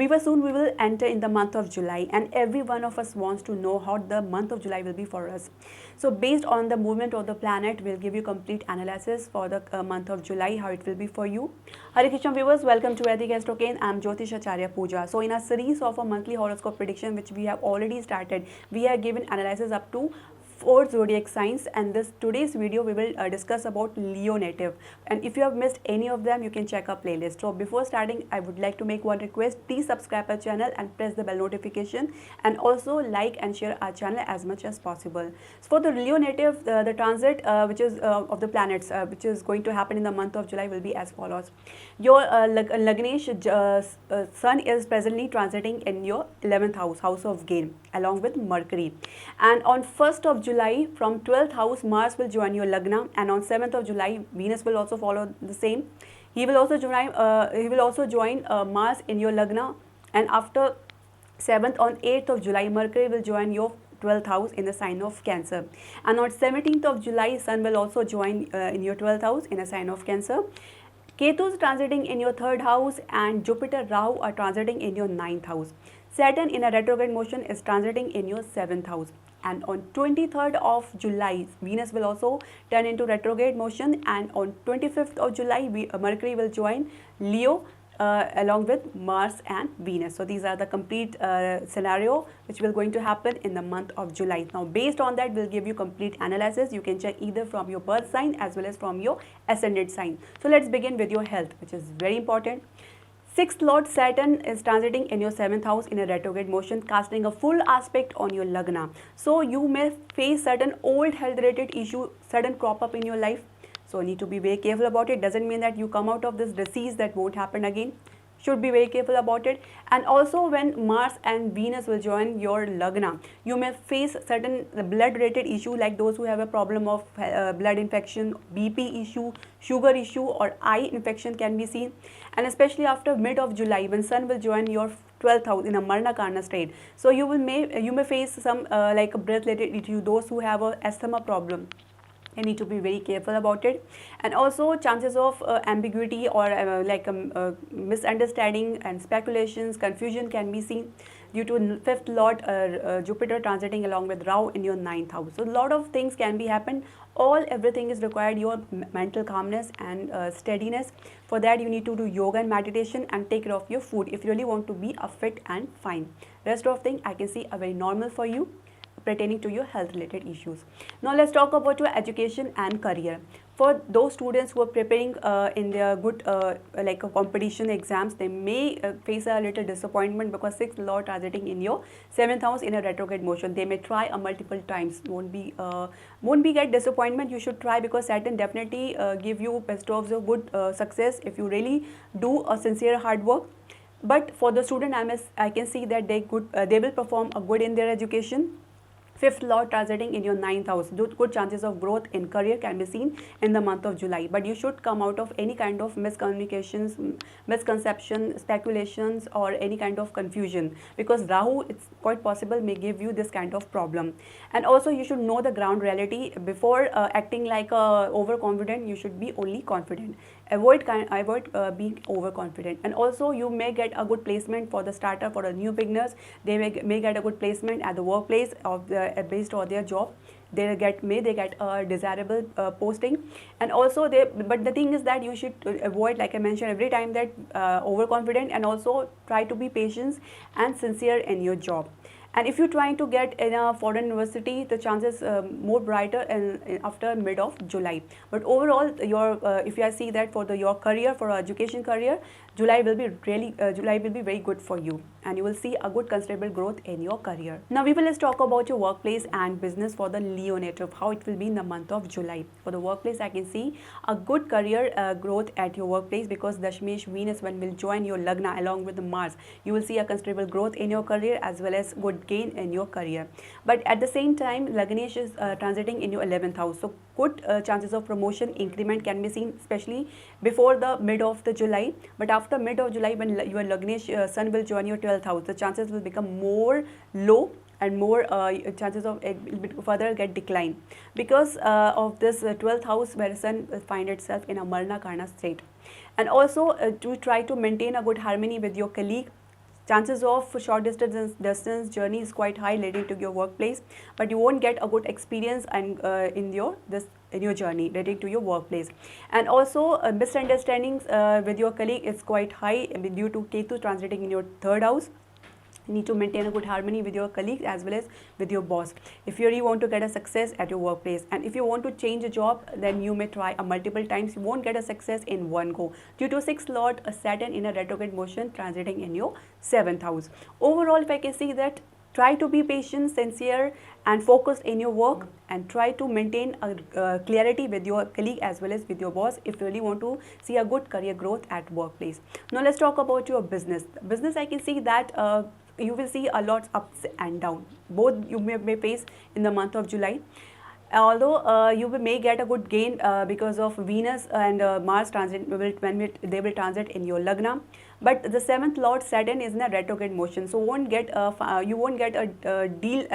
Viewers, soon we will enter in the month of July, and every one of us wants to know how the month of July will be for us. So based on the movement of the planet, we'll give you complete analysis for the month of July, how it will be for you. Hare Krishna viewers, welcome to Vedic Astrocane. I'm Jyotish Acharya Pooja. So in a series of a monthly horoscope prediction, which we have already started, we have given analysis up to 4 zodiac signs, and this today's video we will discuss about Leo native, and if you have missed any of them you can check our playlist. So before starting, I would like to make one request: please subscribe our channel and press the bell notification, and also like and share our channel as much as possible. So for the Leo native, the transit which is of the planets which is going to happen in the month of July will be as follows. Your Lagnesh sun is presently transiting in your 11th house of gain, along with Mercury, and on 1st of July from 12th house Mars will join your Lagna, and on 7th of July Venus will also follow the same. He will also join Mars in your Lagna, and after 7th, on 8th of July Mercury will join your 12th house in the sign of Cancer, and on 17th of July Sun will also join in your 12th house in a sign of Cancer. Ketu is transiting in your 3rd house, and Jupiter, Rahu are transiting in your 9th house. Saturn in a retrograde motion is transiting in your 7th house. And on 23rd of July, Venus will also turn into retrograde motion, and on 25th of July, Mercury will join Leo along with Mars and Venus. So these are the complete scenario which will going to happen in the month of July. Now based on that, we'll give you complete analysis. You can check either from your birth sign as well as from your ascendant sign. So let's begin with your health, which is very important. 6th Lord Saturn is transiting in your 7th house in a retrograde motion, casting a full aspect on your Lagna. So you may face certain old health related issue, sudden crop up in your life. So need to be very careful about it. Doesn't mean that you come out of this disease, that won't happen again. Should be very careful about it. And also when Mars and Venus will join your Lagna, you may face certain blood related issue, like those who have a problem of blood infection, BP issue, sugar issue, or eye infection can be seen. And especially after mid of July, when Sun will join your 12th house in a Marna Karna state, so you may face some like a breath related issue. Those who have a asthma problem, you need to be very careful about it. And also chances of ambiguity or misunderstanding and speculations, confusion can be seen due to 5th Lord Jupiter transiting along with Rahu in your 9th house. So a lot of things can be happen. Everything is required your mental calmness and steadiness. For that you need to do yoga and meditation and take care of your food if you really want to be fit and fine. Rest of things I can see are very normal for you pertaining to your health related issues. Now let's talk about your education and career. For those students who are preparing in their good competition exams, they may face a little disappointment because 6th Lord transiting in your 7th house in a retrograde motion. They may try multiple times. Won't be get disappointment. You should try, because Saturn definitely give you best of the good success if you really do a sincere hard work. But for the student, I can see that they will perform good in their education. 5th Lord transiting in your 9th house. Good chances of growth in career can be seen in the month of July. But you should come out of any kind of miscommunications, misconception, speculations, or any kind of confusion, because Rahu, it's quite possible, may give you this kind of problem. And also you should know the ground reality before acting like overconfident. You should be only confident. Avoid being overconfident. And also you may get a good placement for the starter, for the new beginners. They may get a good placement at the workplace of based on their job. They get a desirable posting. And also but the thing is that you should avoid, like I mentioned every time, that overconfident, and also try to be patient and sincere in your job. And if you're trying to get in a foreign university, the chances more brighter after mid of July. But overall, if you see that for your career, for education career, July will be very good for you, and you will see a good considerable growth in your career. Now let's talk about your workplace and business for the Leo native, how it will be in the month of July. For the workplace, I can see a good career growth at your workplace, because Dashmesh Venus will join your Lagna along with the Mars. You will see a considerable growth in your career as well as good gain in your career. But at the same time, Lagnesh is transiting in your 11th house, so good chances of promotion, increment can be seen, especially before the mid of the July. But after mid of July, when your Lagnesh Sun will join your 12th house, the chances will become more low, and more chances of it will further get decline, because of this 12th house where Sun will find itself in a Marna Karna state. And also to try to maintain a good harmony with your colleague, Chances of short distance journey is quite high leading to your workplace, but you won't get a good experience and in your journey leading to your workplace. And also misunderstandings with your colleague is quite high due to Ketu transiting in your third house. You need to maintain a good harmony with your colleagues as well as with your boss if you really want to get a success at your workplace. And if you want to change a job, then you may try a multiple times. You won't get a success in one go due to 6th Lord Saturn in a retrograde motion transiting in your 7th house. Overall, if I can see that, try to be patient, sincere and focused in your work, and try to maintain a clarity with your colleague as well as with your boss if you really want to see a good career growth at workplace. Now let's talk about your business. Business, I can see that you will see a lot ups and down. Both you may face in the month of July. Although you may get a good gain because of Venus and Mars transit they will transit in your Lagna. But the 7th Lord Saturn is in a retrograde motion, so you won't get a deal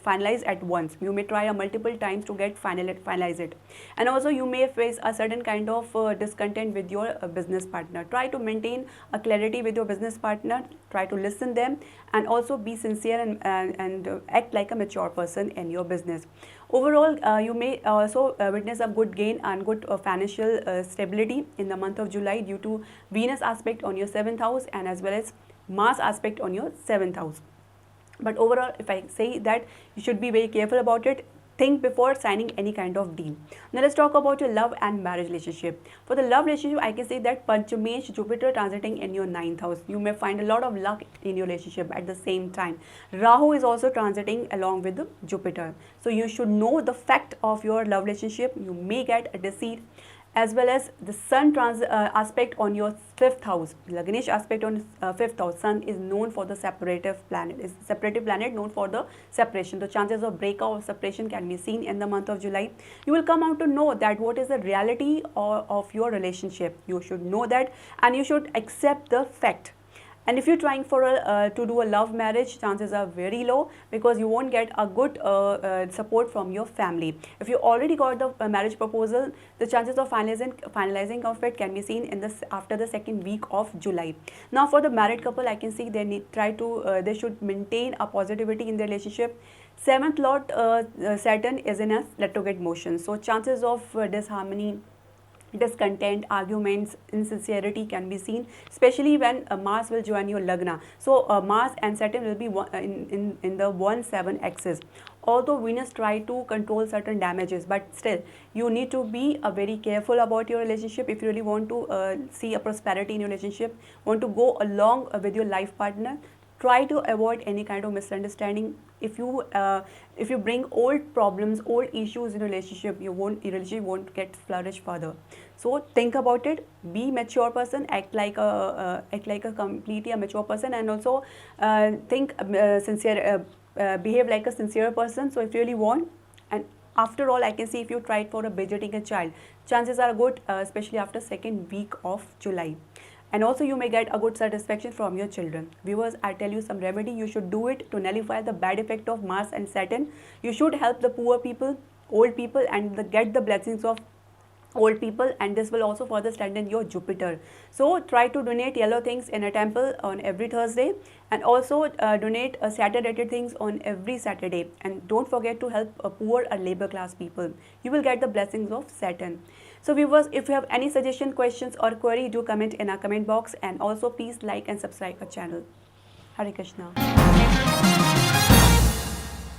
finalized at once. You may try multiple times to get finalize it. And also you may face a certain kind of discontent with your business partner. Try to maintain a clarity with your business partner. Try to listen them and also be sincere and act like a mature person in your business. Overall, you may also witness a good gain and good financial stability in the month of July due to Venus aspect on your 7th house and as well as Mars aspect on your 7th house. But overall, if I say that, you should be very careful about it. Think before signing any kind of deal. Now let's talk about your love and marriage relationship. For the love relationship, I can say that Panchamesh Jupiter transiting in your 9th house. You may find a lot of luck in your relationship at the same time. Rahu is also transiting along with the Jupiter. So you should know the fact of your love relationship. You may get a deceit, as well as the Sun aspect on your 5th house. Lagnesh aspect on 5th house. Sun is known for the separative planet. It's a separative planet known for the separation. The chances of breakup or separation can be seen in the month of July. You will come out to know that what is the reality of your relationship. You should know that and you should accept the fact. And if you're trying for to do a love marriage, chances are very low because you won't get a good support from your family. If you already got the marriage proposal, the chances of finalizing of it can be seen in after the 2nd week of July. Now, for the married couple, I can see they should maintain a positivity in their relationship. 7th Lord Saturn is in a retrograde motion, so chances of disharmony, discontent, arguments, insincerity can be seen, especially when Mars will join your Lagna. So Mars and Saturn will be in the 1-7 axis. Although Venus try to control certain damages, but still you need to be very careful about your relationship if you really want to see a prosperity in your relationship, want to go along with your life partner. Try to avoid any kind of misunderstanding. If you bring old problems, old issues in a relationship, your relationship won't get flourish further. So think about it. Be mature person. Act like a completely a mature person, and also behave like a sincere person. So if you really want, and after all, I can see if you tried for budgeting a child, chances are good, especially after 2nd week of July. And also you may get a good satisfaction from your children. Viewers, I tell you some remedy. You should do it to nullify the bad effect of Mars and Saturn. You should help the poor people, old people, and get the blessings of old people, and this will also further strengthen your Jupiter. So try to donate yellow things in a temple on every Thursday, and also donate Saturday things on every Saturday, and don't forget to help poor or labor class people. You will get the blessings of Saturn. So viewers, if you have any suggestion, questions or query, do comment in our comment box, and also please like and subscribe our channel. Hare Krishna.